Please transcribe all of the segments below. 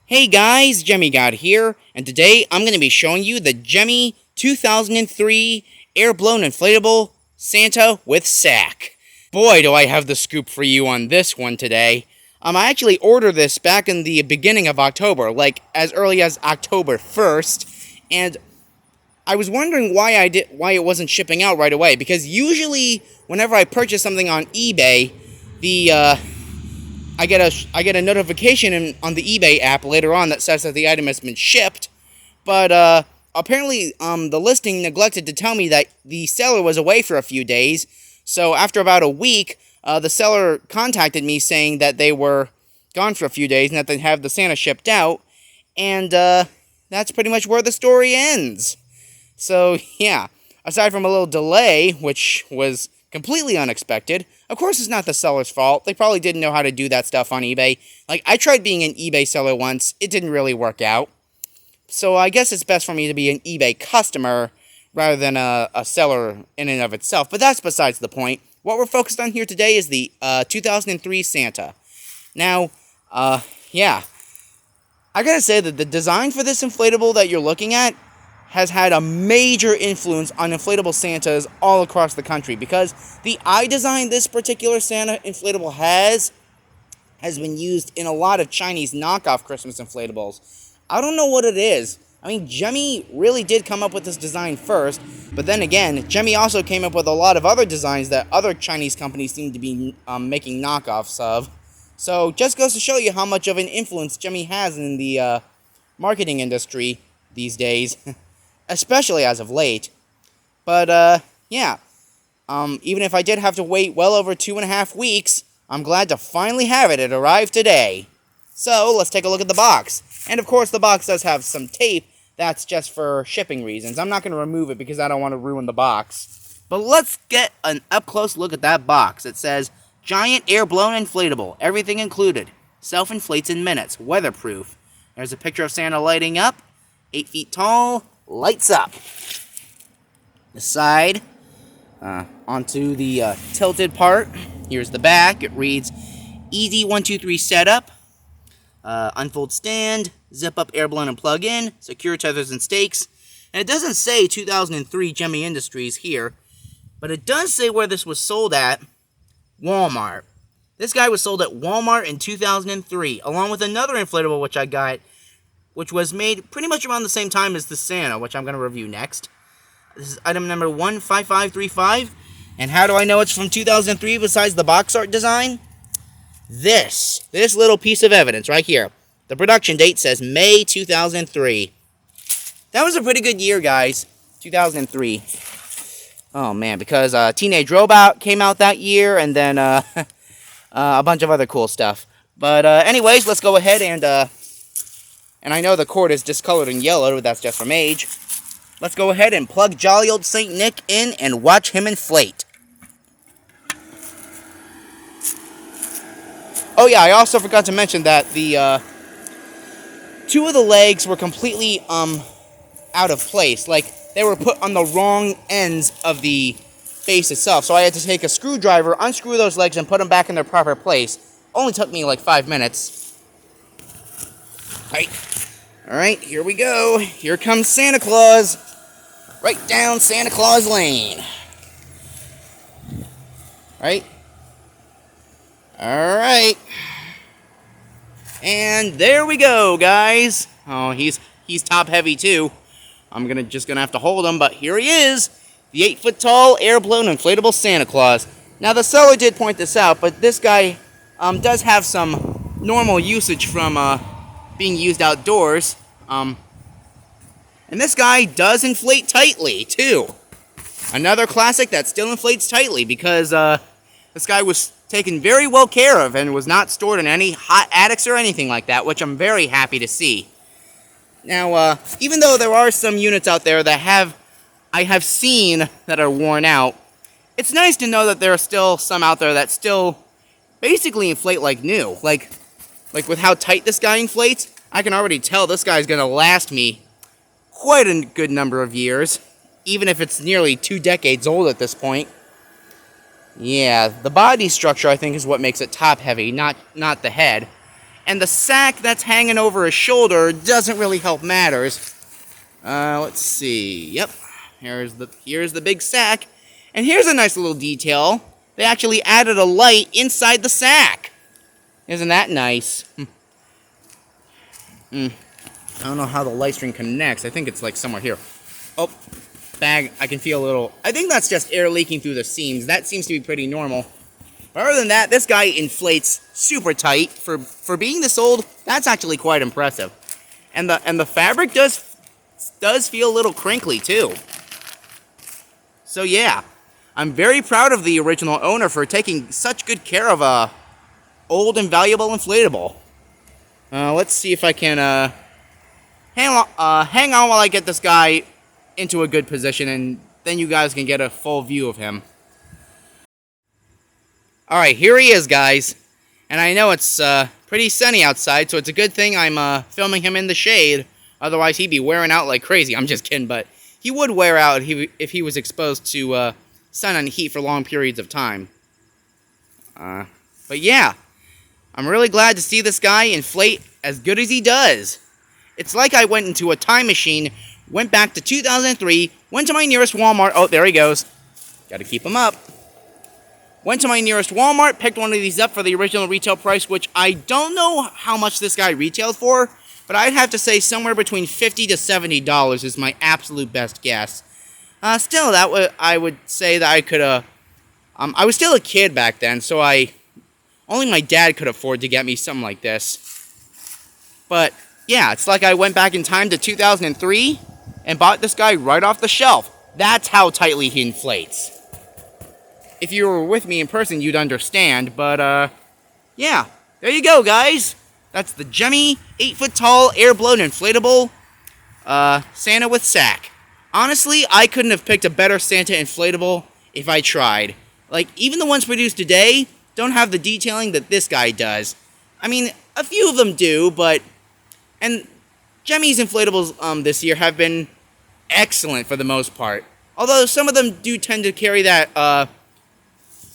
Hey guys, Gemmy here, and today I'm going to be showing you the Gemmy 2003 Airblown Inflatable Santa with Sack. Boy, do I have the scoop for you on this one today. I actually ordered this back in the beginning of October, like as early as October 1st, and I was wondering why it wasn't shipping out right away, because usually whenever I purchase something on eBay, I get a notification on the eBay app later on that says that the item has been shipped, but apparently the listing neglected to tell me that the seller was away for a few days. So after about a week, the seller contacted me saying that they were gone for a few days and that they'd have the Santa shipped out, and that's pretty much where the story ends. So yeah, aside from a little delay, which was completely unexpected. Of course, it's not the seller's fault. They probably didn't know how to do that stuff on eBay. Like, I tried being an eBay seller once. It didn't really work out. So I guess it's best for me to be an eBay customer rather than a seller in and of itself. But that's besides the point. What we're focused on here today is the 2003 Santa. Now, yeah. I gotta say that the design for this inflatable that you're looking at has had a major influence on inflatable Santas all across the country, because the eye design this particular Santa inflatable has been used in a lot of Chinese knockoff Christmas inflatables. I don't know what it is. I mean, Gemmy really did come up with this design first, but then again, Gemmy also came up with a lot of other designs that other Chinese companies seem to be making knockoffs of. So, just goes to show you how much of an influence Gemmy has in the marketing industry these days. Especially as of late. But, yeah. Even if I did have to wait well over 2.5 weeks, I'm glad to finally have it. It arrived today. So, let's take a look at the box. And, of course, the box does have some tape. That's just for shipping reasons. I'm not going to remove it because I don't want to ruin the box. But let's get an up-close look at that box. It says, Giant Airblown Inflatable. Everything included. Self-inflates in minutes. Weatherproof. There's a picture of Santa lighting up. 8 feet tall. Lights up. The side, onto the tilted part. Here's the back. It reads, Easy 1, 2, 3 setup. Unfold stand. Zip up Airblown and plug in. Secure tethers and stakes. And it doesn't say 2003 Gemmy Industries here, but it does say where this was sold at. Walmart. This guy was sold at Walmart in 2003, along with another inflatable which I got, which was made pretty much around the same time as the Santa, which I'm going to review next. This is item number 15535. And how do I know it's from 2003 besides the box art design? This little piece of evidence right here. The production date says May 2003. That was a pretty good year, guys. 2003. Oh, man, because Teenage Robot came out that year, and then a bunch of other cool stuff. But anyways, let's go ahead and I know the cord is discolored in yellow, but that's just from age. Let's go ahead and plug jolly old St. Nick in and watch him inflate. Oh yeah, I also forgot to mention that the two of the legs were completely out of place. Like, they were put on the wrong ends of the base itself. So I had to take a screwdriver, unscrew those legs, and put them back in their proper place. Only took me like 5 minutes. Alright, here we go. Here comes Santa Claus. Right down Santa Claus Lane. Right? Alright. And there we go, guys. Oh, he's top heavy too. I'm just gonna have to hold him, but here he is. The 8-foot tall Airblown Inflatable Santa Claus. Now, the seller did point this out, but this guy does have some normal usage from being used outdoors. And this guy does inflate tightly, too. Another classic that still inflates tightly, because this guy was taken very well care of and was not stored in any hot attics or anything like that, which I'm very happy to see. Now, even though there are some units out there that I have seen that are worn out, it's nice to know that there are still some out there that still basically inflate like new. Like with how tight this guy inflates, I can already tell this guy's going to last me quite a good number of years, even if it's nearly 2 decades old at this point. Yeah, the body structure, I think, is what makes it top heavy, not the head. And the sack that's hanging over his shoulder doesn't really help matters. Let's see. Yep. Here's the big sack. And here's a nice little detail. They actually added a light inside the sack. Isn't that nice? I don't know how the light string connects. I think it's like somewhere here. Oh, bag. I can feel a little. I think that's just air leaking through the seams. That seems to be pretty normal. But other than that, this guy inflates super tight. For being this old, that's actually quite impressive. And the fabric does feel a little crinkly too. So yeah, I'm very proud of the original owner for taking such good care of a old and valuable inflatable. Let's see if I can hang on while I get this guy into a good position, and then you guys can get a full view of him. Alright, here he is, guys. And I know it's pretty sunny outside, so it's a good thing I'm filming him in the shade. Otherwise, he'd be wearing out like crazy. I'm just kidding, but he would wear out if he was exposed to sun and heat for long periods of time. But yeah, I'm really glad to see this guy inflate as good as he does. It's like I went into a time machine, went back to 2003, went to my nearest Walmart. Oh, there he goes. Gotta keep him up. Went to my nearest Walmart, picked one of these up for the original retail price, which I don't know how much this guy retailed for, but I'd have to say somewhere between $50 to $70 is my absolute best guess. Still, I would say that I could I was still a kid back then, so only my dad could afford to get me something like this. But yeah, it's like I went back in time to 2003 and bought this guy right off the shelf. That's how tightly he inflates. If you were with me in person, you'd understand, but yeah, there you go, guys. That's the Gemmy 8-foot-tall air-blown inflatable Santa with sack. Honestly, I couldn't have picked a better Santa inflatable if I tried. Like, even the ones produced today don't have the detailing that this guy does. I mean, a few of them do, and Gemmy's inflatables this year have been excellent for the most part. Although some of them do tend to carry that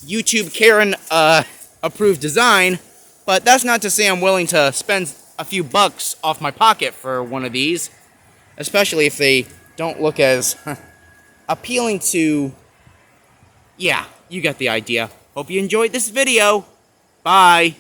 YouTube Karen approved design, but that's not to say I'm willing to spend a few bucks off my pocket for one of these, especially if they don't look as appealing to... Yeah, you get the idea. Hope you enjoyed this video. Bye.